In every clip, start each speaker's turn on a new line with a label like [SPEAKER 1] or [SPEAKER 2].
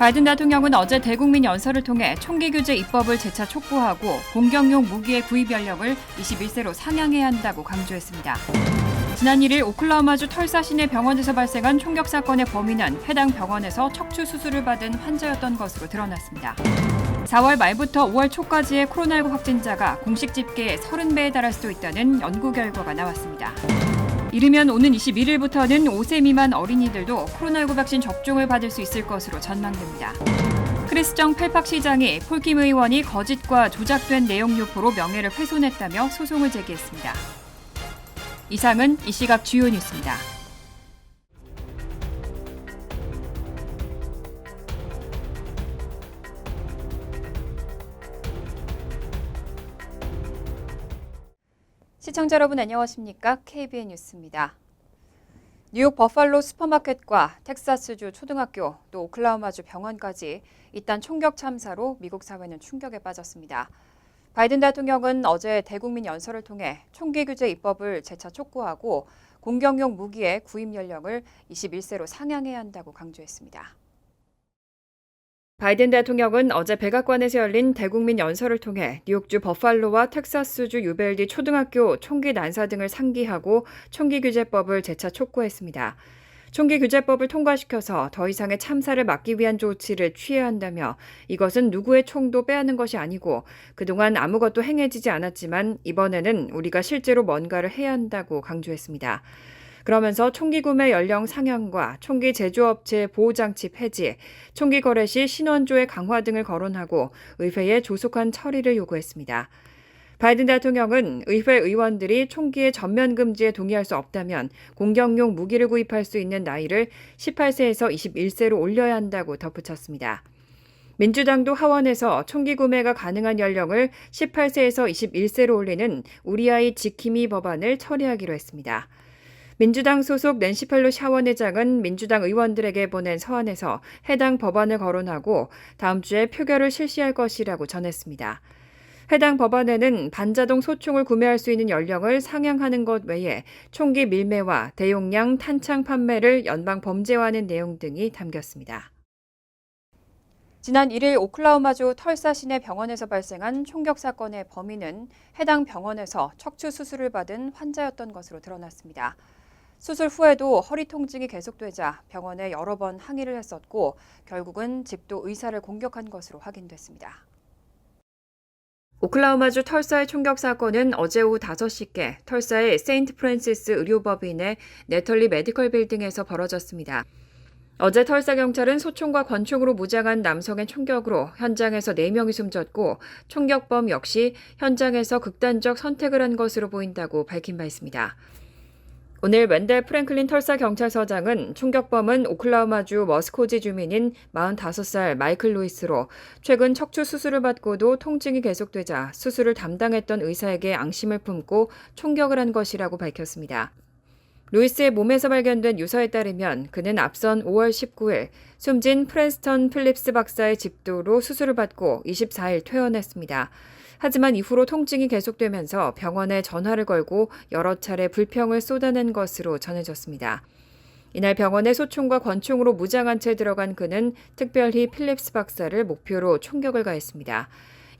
[SPEAKER 1] 바이든 대통령은 어제 대국민 연설을 통해 총기 규제 입법을 재차 촉구하고 공격용 무기의 구입 연령을 21세로 상향해야 한다고 강조했습니다. 지난 1일 오클라호마주 털사 시내 병원에서 발생한 총격 사건의 범인은 해당 병원에서 척추 수술을 받은 환자였던 것으로 드러났습니다. 4월 말부터 5월 초까지의 코로나19 확진자가 공식 집계의 30배에 달할 수도 있다는 연구 결과가 나왔습니다. 이르면 오는 21일부터는 5세 미만 어린이들도 코로나19 백신 접종을 받을 수 있을 것으로 전망됩니다. 크리스정 펠팍 시장이 폴킴 의원이 거짓과 조작된 내용 유포로 명예를 훼손했다며 소송을 제기했습니다. 이상은 이 시각 주요 뉴스입니다. 시청자 여러분 안녕하십니까? KBN 뉴스입니다. 뉴욕 버팔로 슈퍼마켓과 텍사스주 초등학교 또 오클라호마주 병원까지 잇따른 총격 참사로 미국 사회는 충격에 빠졌습니다. 바이든 대통령은 어제 대국민 연설을 통해 총기 규제 입법을 재차 촉구하고 공격용 무기의 구입 연령을 21세로 상향해야 한다고 강조했습니다. 바이든 대통령은 어제 백악관에서 열린 대국민 연설을 통해 뉴욕주 버팔로와 텍사스주 유벨디 초등학교 총기 난사 등을 상기하고 총기 규제법을 재차 촉구했습니다. 총기 규제법을 통과시켜서 더 이상의 참사를 막기 위한 조치를 취해야 한다며 이것은 누구의 총도 빼앗는 것이 아니고 그동안 아무것도 행해지지 않았지만 이번에는 우리가 실제로 뭔가를 해야 한다고 강조했습니다. 그러면서 총기 구매 연령 상향과 총기 제조업체 보호장치 폐지, 총기 거래 시 신원조회 강화 등을 거론하고 의회에 조속한 처리를 요구했습니다. 바이든 대통령은 의회 의원들이 총기의 전면 금지에 동의할 수 없다면 공격용 무기를 구입할 수 있는 나이를 18세에서 21세로 올려야 한다고 덧붙였습니다. 민주당도 하원에서 총기 구매가 가능한 연령을 18세에서 21세로 올리는 우리 아이 지킴이 법안을 처리하기로 했습니다. 민주당 소속 낸시 펠로시 하원의장은 민주당 의원들에게 보낸 서한에서 해당 법안을 거론하고 다음 주에 표결을 실시할 것이라고 전했습니다. 해당 법안에는 반자동 소총을 구매할 수 있는 연령을 상향하는 것 외에 총기 밀매와 대용량 탄창 판매를 연방 범죄화하는 내용 등이 담겼습니다. 지난 1일 오클라호마주 털사 시내 병원에서 발생한 총격 사건의 범인은 해당 병원에서 척추 수술을 받은 환자였던 것으로 드러났습니다. 수술 후에도 허리 통증이 계속되자 병원에 여러 번 항의를 했었고 결국은 집도 의사를 공격한 것으로 확인됐습니다. 오클라호마주 털사의 총격 사건은 어제 오후 5시께 털사의 세인트 프랜시스 의료법인의 네털리 메디컬 빌딩에서 벌어졌습니다. 어제 털사 경찰은 소총과 권총으로 무장한 남성의 총격으로 현장에서 4명이 숨졌고 총격범 역시 현장에서 극단적 선택을 한 것으로 보인다고 밝힌 바 있습니다. 오늘 웬델 프랭클린 털사 경찰서장은 총격범은 오클라호마주 머스코지 주민인 45살 마이클 루이스로 최근 척추 수술을 받고도 통증이 계속되자 수술을 담당했던 의사에게 앙심을 품고 총격을 한 것이라고 밝혔습니다. 루이스의 몸에서 발견된 유서에 따르면 그는 앞선 5월 19일 숨진 프레스턴 필립스 박사의 집도로 수술을 받고 24일 퇴원했습니다. 하지만 이후로 통증이 계속되면서 병원에 전화를 걸고 여러 차례 불평을 쏟아낸 것으로 전해졌습니다. 이날 병원에 소총과 권총으로 무장한 채 들어간 그는 특별히 필립스 박사를 목표로 총격을 가했습니다.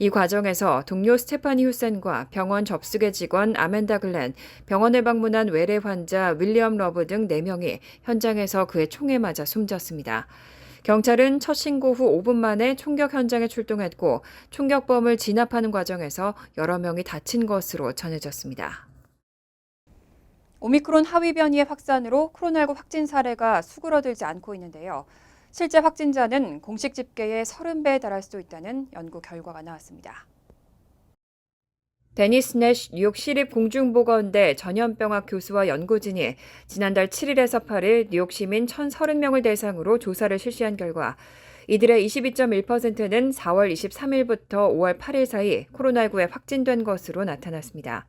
[SPEAKER 1] 이 과정에서 동료 스테파니 휴센과 병원 접수계 직원 아멘다 글렌, 병원에 방문한 외래 환자 윌리엄 러브 등 4명이 현장에서 그의 총에 맞아 숨졌습니다. 경찰은 첫 신고 후 5분 만에 총격 현장에 출동했고 총격범을 진압하는 과정에서 여러 명이 다친 것으로 전해졌습니다. 오미크론 하위 변이의 확산으로 코로나19 확진 사례가 수그러들지 않고 있는데요. 실제 확진자는 공식 집계의 30배에 달할 수도 있다는 연구 결과가 나왔습니다. 데니스 내쉬 뉴욕 시립공중보건대 전염병학 교수와 연구진이 지난달 7일에서 8일 뉴욕 시민 1,030명을 대상으로 조사를 실시한 결과 이들의 22.1%는 4월 23일부터 5월 8일 사이 코로나19에 확진된 것으로 나타났습니다.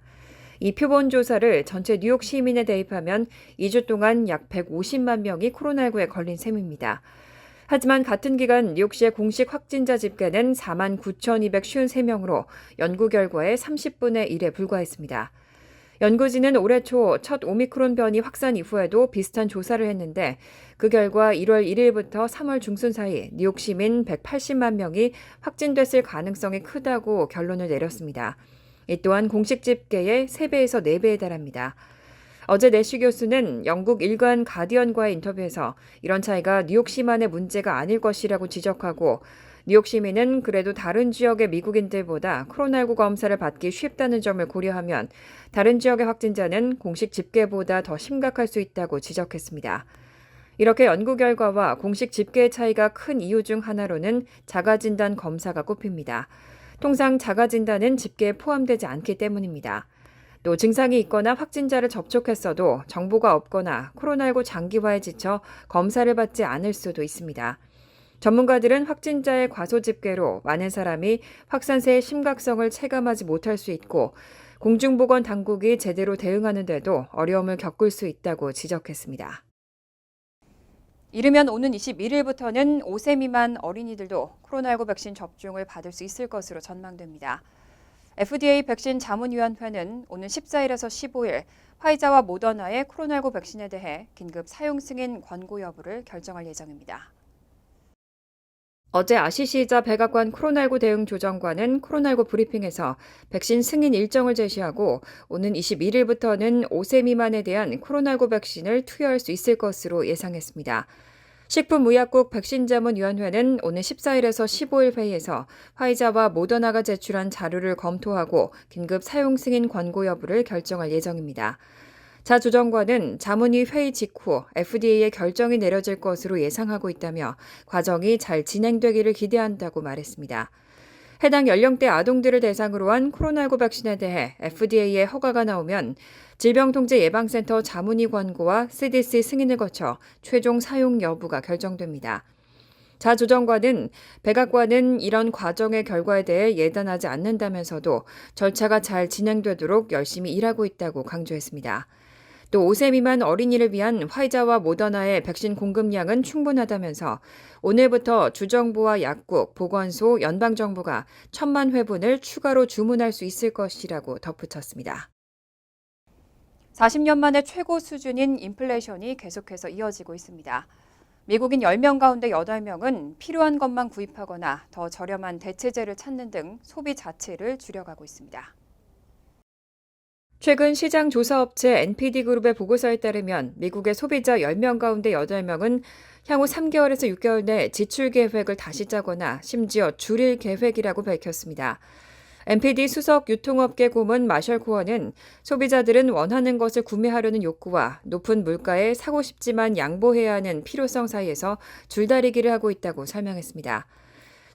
[SPEAKER 1] 이 표본 조사를 전체 뉴욕 시민에 대입하면 2주 동안 약 150만 명이 코로나19에 걸린 셈입니다. 하지만 같은 기간 뉴욕시의 공식 확진자 집계는 49,253명으로 연구 결과의 30분의 1에 불과했습니다. 연구진은 올해 초 첫 오미크론 변이 확산 이후에도 비슷한 조사를 했는데 그 결과 1월 1일부터 3월 중순 사이 뉴욕 시민 180만 명이 확진됐을 가능성이 크다고 결론을 내렸습니다. 이 또한 공식 집계의 3배에서 4배에 달합니다. 어제 내시 교수는 영국 일간 가디언과의 인터뷰에서 이런 차이가 뉴욕시만의 문제가 아닐 것이라고 지적하고 뉴욕 시민은 그래도 다른 지역의 미국인들보다 코로나19 검사를 받기 쉽다는 점을 고려하면 다른 지역의 확진자는 공식 집계보다 더 심각할 수 있다고 지적했습니다. 이렇게 연구 결과와 공식 집계의 차이가 큰 이유 중 하나로는 자가진단 검사가 꼽힙니다. 통상 자가진단은 집계에 포함되지 않기 때문입니다. 또 증상이 있거나 확진자를 접촉했어도 정보가 없거나 코로나19 장기화에 지쳐 검사를 받지 않을 수도 있습니다. 전문가들은 확진자의 과소 집계로 많은 사람이 확산세의 심각성을 체감하지 못할 수 있고 공중보건당국이 제대로 대응하는 데도 어려움을 겪을 수 있다고 지적했습니다. 이르면 오는 21일부터는 5세 미만 어린이들도 코로나19 백신 접종을 받을 수 있을 것으로 전망됩니다. FDA 백신 자문위원회는 오는 14일에서 15일 화이자와 모더나의 코로나19 백신에 대해 긴급 사용 승인 권고 여부를 결정할 예정입니다. 어제 아시시자 백악관 코로나19 대응 조정관은 코로나19 브리핑에서 백신 승인 일정을 제시하고 오는 21일부터는 5세 미만에 대한 코로나19 백신을 투여할 수 있을 것으로 예상했습니다. 식품의약국 백신자문위원회는 오는 14일에서 15일 회의에서 화이자와 모더나가 제출한 자료를 검토하고 긴급 사용 승인 권고 여부를 결정할 예정입니다. 자 조정관은 자문위 회의 직후 FDA의 결정이 내려질 것으로 예상하고 있다며 과정이 잘 진행되기를 기대한다고 말했습니다. 해당 연령대 아동들을 대상으로 한 코로나19 백신에 대해 FDA의 허가가 나오면 질병통제예방센터 자문위 권고와 CDC 승인을 거쳐 최종 사용 여부가 결정됩니다. 자 조정관은 백악관은 이런 과정의 결과에 대해 예단하지 않는다면서도 절차가 잘 진행되도록 열심히 일하고 있다고 강조했습니다. 또 5세 미만 어린이를 위한 화이자와 모더나의 백신 공급량은 충분하다면서 오늘부터 주정부와 약국, 보건소, 연방정부가 1,000만 회분을 추가로 주문할 수 있을 것이라고 덧붙였습니다. 40년 만에 최고 수준인 인플레이션이 계속해서 이어지고 있습니다. 미국인 10명 가운데 8명은 필요한 것만 구입하거나 더 저렴한 대체재를 찾는 등 소비 자체를 줄여가고 있습니다. 최근 시장 조사업체 NPD그룹의 보고서에 따르면 미국의 소비자 10명 가운데 8명은 향후 3개월에서 6개월 내 지출 계획을 다시 짜거나 심지어 줄일 계획이라고 밝혔습니다. NPD 수석 유통업계 고문 마셜 코어는 소비자들은 원하는 것을 구매하려는 욕구와 높은 물가에 사고 싶지만 양보해야 하는 필요성 사이에서 줄다리기를 하고 있다고 설명했습니다.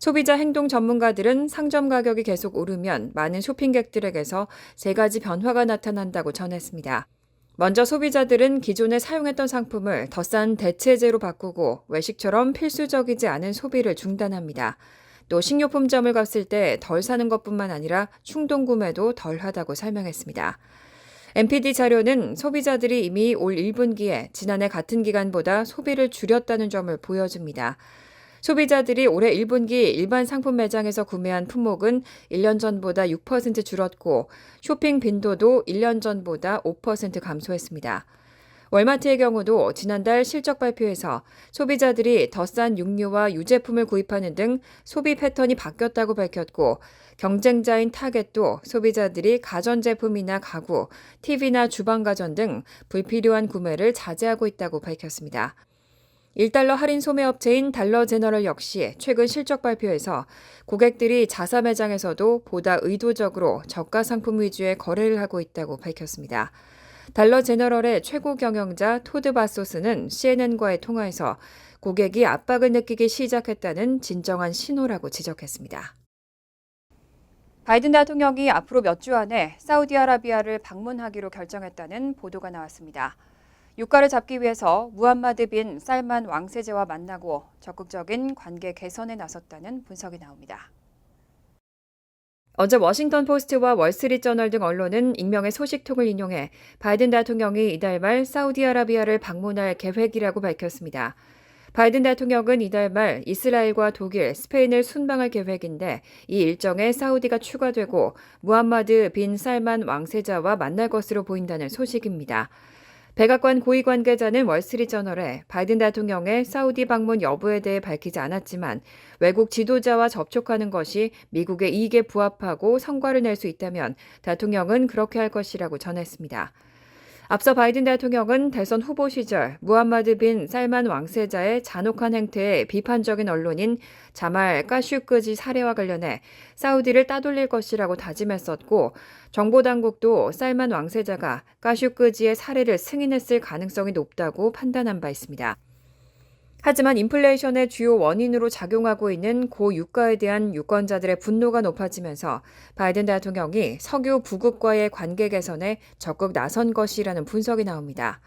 [SPEAKER 1] 소비자 행동 전문가들은 상점 가격이 계속 오르면 많은 쇼핑객들에게서 3가지 변화가 나타난다고 전했습니다. 먼저 소비자들은 기존에 사용했던 상품을 더 싼 대체재로 바꾸고 외식처럼 필수적이지 않은 소비를 중단합니다. 또 식료품점을 갔을 때 덜 사는 것뿐만 아니라 충동 구매도 덜 하다고 설명했습니다. NPD 자료는 소비자들이 이미 올 1분기에 지난해 같은 기간보다 소비를 줄였다는 점을 보여줍니다. 소비자들이 올해 1분기 일반 상품 매장에서 구매한 품목은 1년 전보다 6% 줄었고 쇼핑 빈도도 1년 전보다 5% 감소했습니다. 월마트의 경우도 지난달 실적 발표에서 소비자들이 더 싼 육류와 유제품을 구입하는 등 소비 패턴이 바뀌었다고 밝혔고 경쟁자인 타겟도 소비자들이 가전제품이나 가구, TV나 주방가전 등 불필요한 구매를 자제하고 있다고 밝혔습니다. 1달러 할인 소매업체인 달러 제너럴 역시 최근 실적 발표에서 고객들이 자사 매장에서도 보다 의도적으로 저가 상품 위주의 거래를 하고 있다고 밝혔습니다. 달러 제너럴의 최고 경영자 토드 바소스는 CNN과의 통화에서 고객이 압박을 느끼기 시작했다는 진정한 신호라고 지적했습니다. 바이든 대통령이 앞으로 몇 주 안에 사우디아라비아를 방문하기로 결정했다는 보도가 나왔습니다. 유가를 잡기 위해서 무함마드 빈 살만 왕세제와 만나고 적극적인 관계 개선에 나섰다는 분석이 나옵니다. 어제 워싱턴 포스트와 월스트리트저널 등 언론은 익명의 소식통을 인용해 바이든 대통령이 이달 말 사우디아라비아를 방문할 계획이라고 밝혔습니다. 바이든 대통령은 이달 말 이스라엘과 독일, 스페인을 순방할 계획인데 이 일정에 사우디가 추가되고 무함마드 빈 살만 왕세자와 만날 것으로 보인다는 소식입니다. 백악관 고위 관계자는 월스트리트저널에 바이든 대통령의 사우디 방문 여부에 대해 밝히지 않았지만 외국 지도자와 접촉하는 것이 미국의 이익에 부합하고 성과를 낼 수 있다면 대통령은 그렇게 할 것이라고 전했습니다. 앞서 바이든 대통령은 대선 후보 시절 무함마드 빈 살만 왕세자의 잔혹한 행태에 비판적인 언론인 자말 까슈끄지 사례와 관련해 사우디를 따돌릴 것이라고 다짐했었고 정보당국도 살만 왕세자가 까슈끄지의 사례를 승인했을 가능성이 높다고 판단한 바 있습니다. 하지만 인플레이션의 주요 원인으로 작용하고 있는 고유가에 대한 유권자들의 분노가 높아지면서 바이든 대통령이 석유 부국과의 관계 개선에 적극 나선 것이라는 분석이 나옵니다.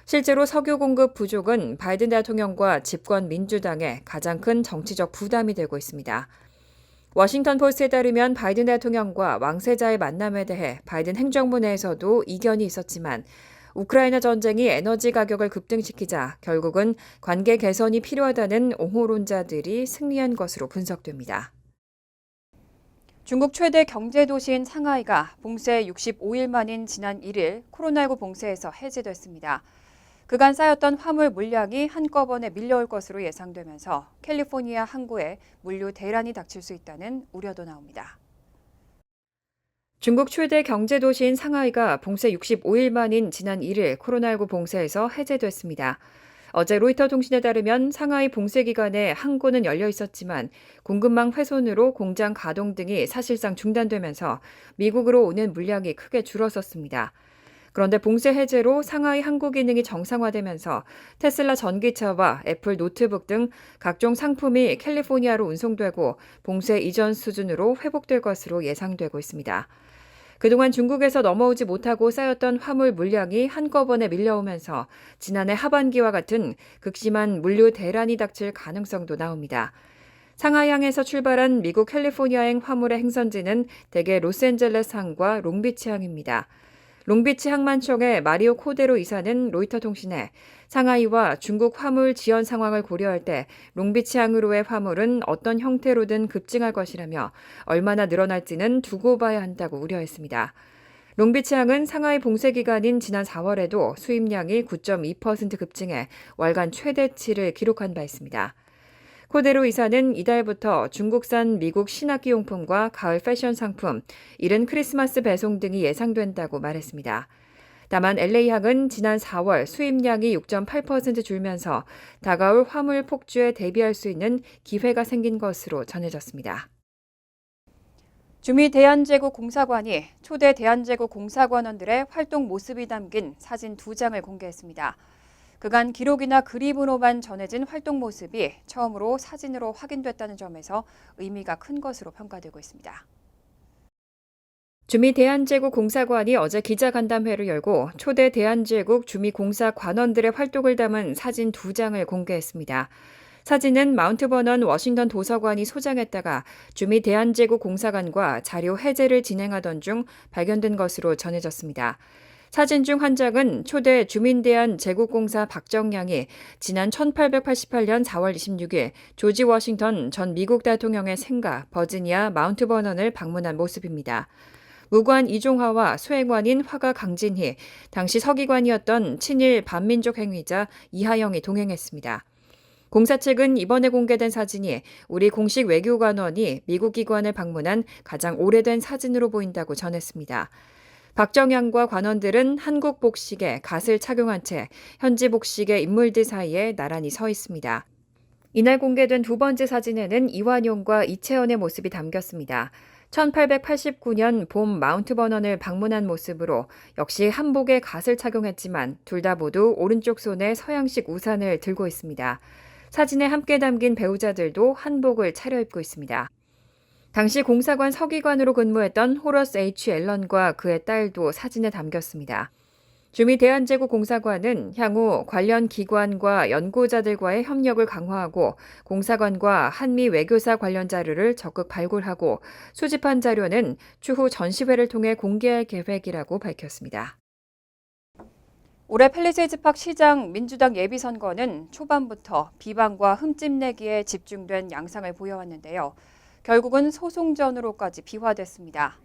[SPEAKER 1] 실제로 석유 공급 부족은 바이든 대통령과 집권 민주당의 가장 큰 정치적 부담이 되고 있습니다. 워싱턴 포스트에 따르면 바이든 대통령과 왕세자의 만남에 대해 바이든 행정부 내에서도 이견이 있었지만 우크라이나 전쟁이 에너지 가격을 급등시키자 결국은 관계 개선이 필요하다는 옹호론자들이 승리한 것으로 분석됩니다. 중국 최대 경제 도시인 상하이가 봉쇄 65일 만인 지난 1일 코로나19 봉쇄에서 해제됐습니다. 그간 쌓였던 화물 물량이 한꺼번에 밀려올 것으로 예상되면서 캘리포니아 항구에 물류 대란이 닥칠 수 있다는 우려도 나옵니다. 중국 최대 경제 도시인 상하이가 봉쇄 65일 만인 지난 1일 코로나19 봉쇄에서 해제됐습니다. 어제 로이터 통신에 따르면 상하이 봉쇄 기간에 항구는 열려 있었지만 공급망 훼손으로 공장 가동 등이 사실상 중단되면서 미국으로 오는 물량이 크게 줄었었습니다. 그런데 봉쇄 해제로 상하이 항구 기능이 정상화되면서 테슬라 전기차와 애플 노트북 등 각종 상품이 캘리포니아로 운송되고 봉쇄 이전 수준으로 회복될 것으로 예상되고 있습니다. 그동안 중국에서 넘어오지 못하고 쌓였던 화물 물량이 한꺼번에 밀려오면서 지난해 하반기와 같은 극심한 물류 대란이 닥칠 가능성도 나옵니다. 상하이항에서 출발한 미국 캘리포니아행 화물의 행선지는 대개 로스앤젤레스 항과 롱비치 항입니다. 롱비치 항만청의 마리오 코데로 이사는 로이터 통신에 상하이와 중국 화물 지연 상황을 고려할 때 롱비치 항으로의 화물은 어떤 형태로든 급증할 것이라며 얼마나 늘어날지는 두고 봐야 한다고 우려했습니다. 롱비치 항은 상하이 봉쇄 기간인 지난 4월에도 수입량이 9.2% 급증해 월간 최대치를 기록한 바 있습니다. 코데로 이사는 이달부터 중국산 미국 신학기 용품과 가을 패션 상품, 이른 크리스마스 배송 등이 예상된다고 말했습니다. 다만 LA항은 지난 4월 수입량이 6.8% 줄면서 다가올 화물 폭주에 대비할 수 있는 기회가 생긴 것으로 전해졌습니다. 주미 대한제국 공사관이 초대 대한제국 공사관원들의 활동 모습이 담긴 사진 2장을 공개했습니다. 그간 기록이나 그림으로만 전해진 활동 모습이 처음으로 사진으로 확인됐다는 점에서 의미가 큰 것으로 평가되고 있습니다. 주미 대한제국 공사관이 어제 기자간담회를 열고 초대 대한제국 주미 공사관원들의 활동을 담은 사진 2장을 공개했습니다. 사진은 마운트 버넌 워싱턴 도서관이 소장했다가 주미 대한제국 공사관과 자료 해제를 진행하던 중 발견된 것으로 전해졌습니다. 사진 중 한 장은 초대 주민대한제국공사 박정량이 지난 1888년 4월 26일 조지 워싱턴 전 미국 대통령의 생가 버지니아 마운트 버넌을 방문한 모습입니다. 무관 이종화와 수행관인 화가 강진희, 당시 서기관이었던 친일 반민족 행위자 이하영이 동행했습니다. 공사 측은 이번에 공개된 사진이 우리 공식 외교관원이 미국 기관을 방문한 가장 오래된 사진으로 보인다고 전했습니다. 박정양과 관원들은 한국 복식에 갓을 착용한 채 현지 복식의 인물들 사이에 나란히 서 있습니다. 이날 공개된 두 번째 사진에는 이완용과 이채연의 모습이 담겼습니다. 1889년 봄 마운트 버넌을 방문한 모습으로 역시 한복에 갓을 착용했지만 둘 다 모두 오른쪽 손에 서양식 우산을 들고 있습니다. 사진에 함께 담긴 배우자들도 한복을 차려입고 있습니다. 당시 공사관 서기관으로 근무했던 호러스 H. 앨런과 그의 딸도 사진에 담겼습니다. 주미 대한제국 공사관은 향후 관련 기관과 연구자들과의 협력을 강화하고 공사관과 한미 외교사 관련 자료를 적극 발굴하고 수집한 자료는 추후 전시회를 통해 공개할 계획이라고 밝혔습니다. 올해 팰리세이드팍 시장 민주당 예비선거는 초반부터 비방과 흠집내기에 집중된 양상을 보여왔는데요. 결국은 소송전으로까지 비화됐습니다.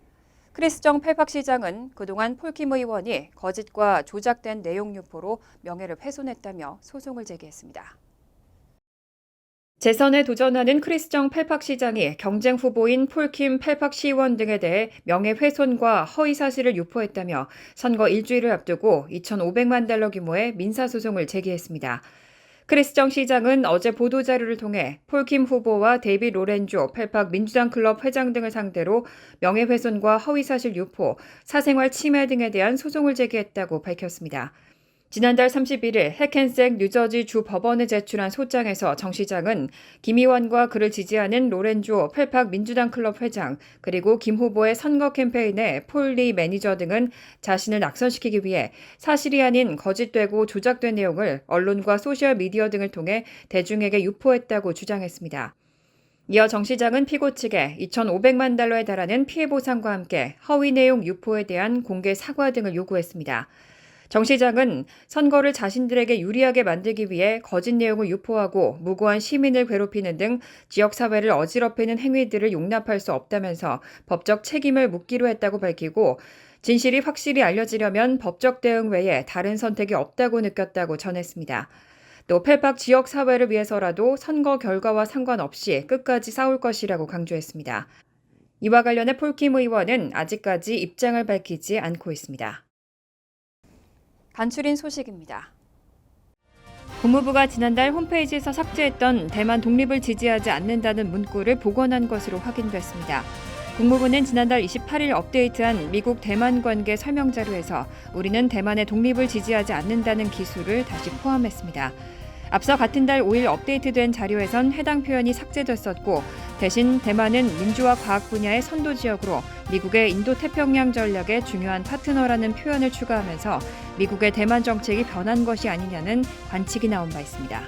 [SPEAKER 1] 크리스정 팰팍 시장은 그동안 폴킴 의원이 거짓과 조작된 내용 유포로 명예를 훼손했다며 소송을 제기했습니다. 재선에 도전하는 크리스정 팰팍 시장이 경쟁 후보인 폴킴 팰팍 시의원 등에 대해 명예훼손과 허위 사실을 유포했다며 선거 일주일을 앞두고 2,500만 달러 규모의 민사소송을 제기했습니다. 크리스정 시장은 어제 보도자료를 통해 폴킴 후보와 데이빗 로렌조 팰팍 민주당 클럽 회장 등을 상대로 명예훼손과 허위사실 유포, 사생활 침해 등에 대한 소송을 제기했다고 밝혔습니다. 지난달 31일 해켄색 뉴저지 주 법원에 제출한 소장에서 정 시장은 김 의원과 그를 지지하는 로렌조 팰팍 민주당 클럽 회장 그리고 김 후보의 선거 캠페인의 폴 리 매니저 등은 자신을 낙선시키기 위해 사실이 아닌 거짓되고 조작된 내용을 언론과 소셜미디어 등을 통해 대중에게 유포했다고 주장했습니다. 이어 정 시장은 피고 측에 2,500만 달러에 달하는 피해 보상과 함께 허위 내용 유포에 대한 공개 사과 등을 요구했습니다. 정 시장은 선거를 자신들에게 유리하게 만들기 위해 거짓 내용을 유포하고 무고한 시민을 괴롭히는 등 지역사회를 어지럽히는 행위들을 용납할 수 없다면서 법적 책임을 묻기로 했다고 밝히고 진실이 확실히 알려지려면 법적 대응 외에 다른 선택이 없다고 느꼈다고 전했습니다. 또 팰팍 지역사회를 위해서라도 선거 결과와 상관없이 끝까지 싸울 것이라고 강조했습니다. 이와 관련해 폴킴 의원은 아직까지 입장을 밝히지 않고 있습니다. 간추린 소식입니다. 국무부가 지난달 홈페이지에서 삭제했던 대만 독립을 지지하지 않는다는 문구를 복원한 것으로 확인됐습니다. 국무부는 지난달 28일 업데이트한 미국 대만 관계 설명 자료에서 우리는 대만의 독립을 지지하지 않는다는 기술을 다시 포함했습니다. 앞서 같은 달 5일 업데이트된 자료에선 해당 표현이 삭제됐었고 대신 대만은 민주화 과학 분야의 선도 지역으로 미국의 인도태평양 전략의 중요한 파트너라는 표현을 추가하면서 미국의 대만 정책이 변한 것이 아니냐는 관측이 나온 바 있습니다.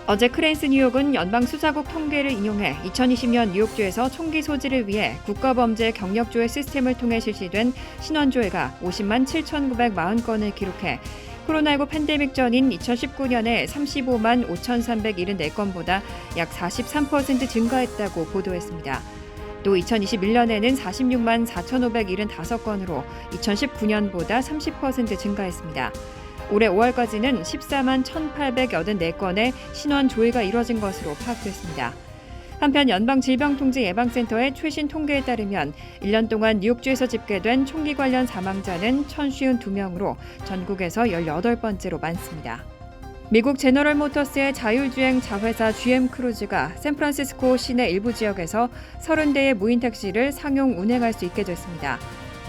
[SPEAKER 1] 어제 크레인스 뉴욕은 연방수사국 통계를 인용해 2020년 뉴욕주에서 총기 소지를 위해 국가범죄 경력조회 시스템을 통해 실시된 신원조회가 50만 7,940건을 기록해 코로나19 팬데믹 전인 2019년에 35만 5,374건보다 약 43% 증가했다고 보도했습니다. 또 2021년에는 46만 4,575건으로 2019년보다 30% 증가했습니다. 올해 5월까지는 14만 1,884건의 신원 조회가 이뤄진 것으로 파악됐습니다. 한편 연방질병통제예방센터의 최신 통계에 따르면 1년 동안 뉴욕주에서 집계된 총기 관련 사망자는 1,052명으로 전국에서 18번째로 많습니다. 미국 제너럴 모터스의 자율주행 자회사 GM 크루즈가 샌프란시스코 시내 일부 지역에서 30대의 무인 택시를 상용 운행할 수 있게 됐습니다.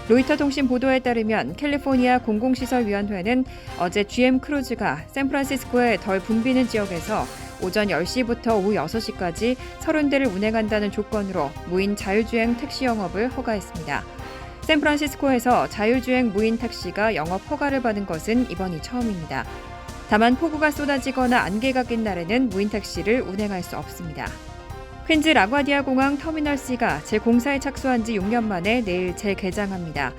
[SPEAKER 1] 로이터 통신 보도에 따르면 캘리포니아 공공시설위원회는 어제 GM 크루즈가 샌프란시스코의 덜 붐비는 지역에서 오전 10시부터 오후 6시까지 30대를 운행한다는 조건으로 무인 자율주행 택시 영업을 허가했습니다. 샌프란시스코에서 자율주행 무인 택시가 영업 허가를 받은 것은 이번이 처음입니다. 다만 폭우가 쏟아지거나 안개가 낀 날에는 무인 택시를 운행할 수 없습니다. 퀸즈 라과디아 공항 터미널 C가 재공사에 착수한 지 6년 만에 내일 재개장합니다.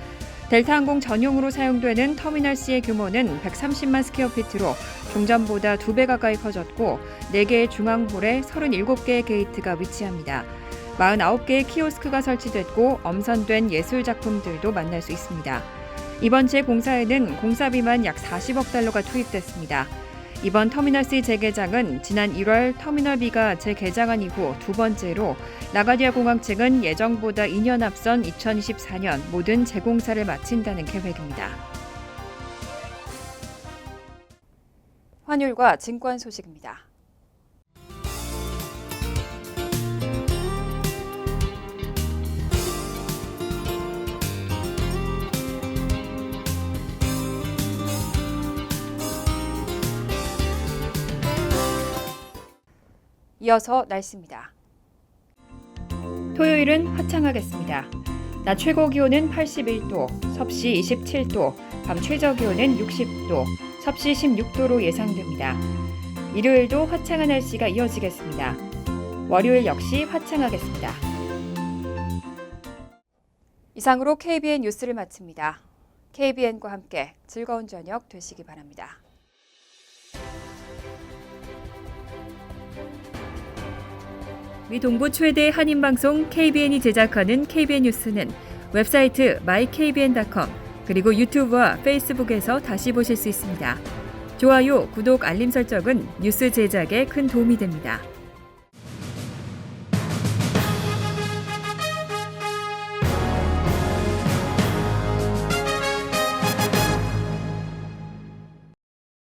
[SPEAKER 1] 델타항공 전용으로 사용되는 터미널 C의 규모는 130만 스퀘어피트로 종전보다 2배 가까이 커졌고 4개의 중앙홀에 37개의 게이트가 위치합니다. 49개의 키오스크가 설치됐고 엄선된 예술 작품들도 만날 수 있습니다. 이번 재공사에는 공사비만 약 40억 달러가 투입됐습니다. 이번 터미널 C 재개장은 지난 1월 터미널 B가 재개장한 이후 두 번째로 라가디아 공항 측은 예정보다 2년 앞선 2024년 모든 재공사를 마친다는 계획입니다. 환율과 증권 소식입니다. 이어서 날씨입니다. 토요일은 화창하겠습니다. 낮 최고 기온은 81도, 섭씨 27도, 밤 최저 기온은 60도, 섭씨 16도로 예상됩니다. 일요일도 화창한 날씨가 이어지겠습니다. 월요일 역시 화창하겠습니다. 이상으로 KBN 뉴스를 마칩니다. KBN과 함께 즐거운 저녁 되시기 바랍니다. 미 동부 최대 한인방송 KBN이 제작하는 KBN 뉴스는 웹사이트 mykbn.com 그리고 유튜브와 페이스북에서 다시 보실 수 있습니다. 좋아요, 구독, 알림 설정은 뉴스 제작에 큰 도움이 됩니다.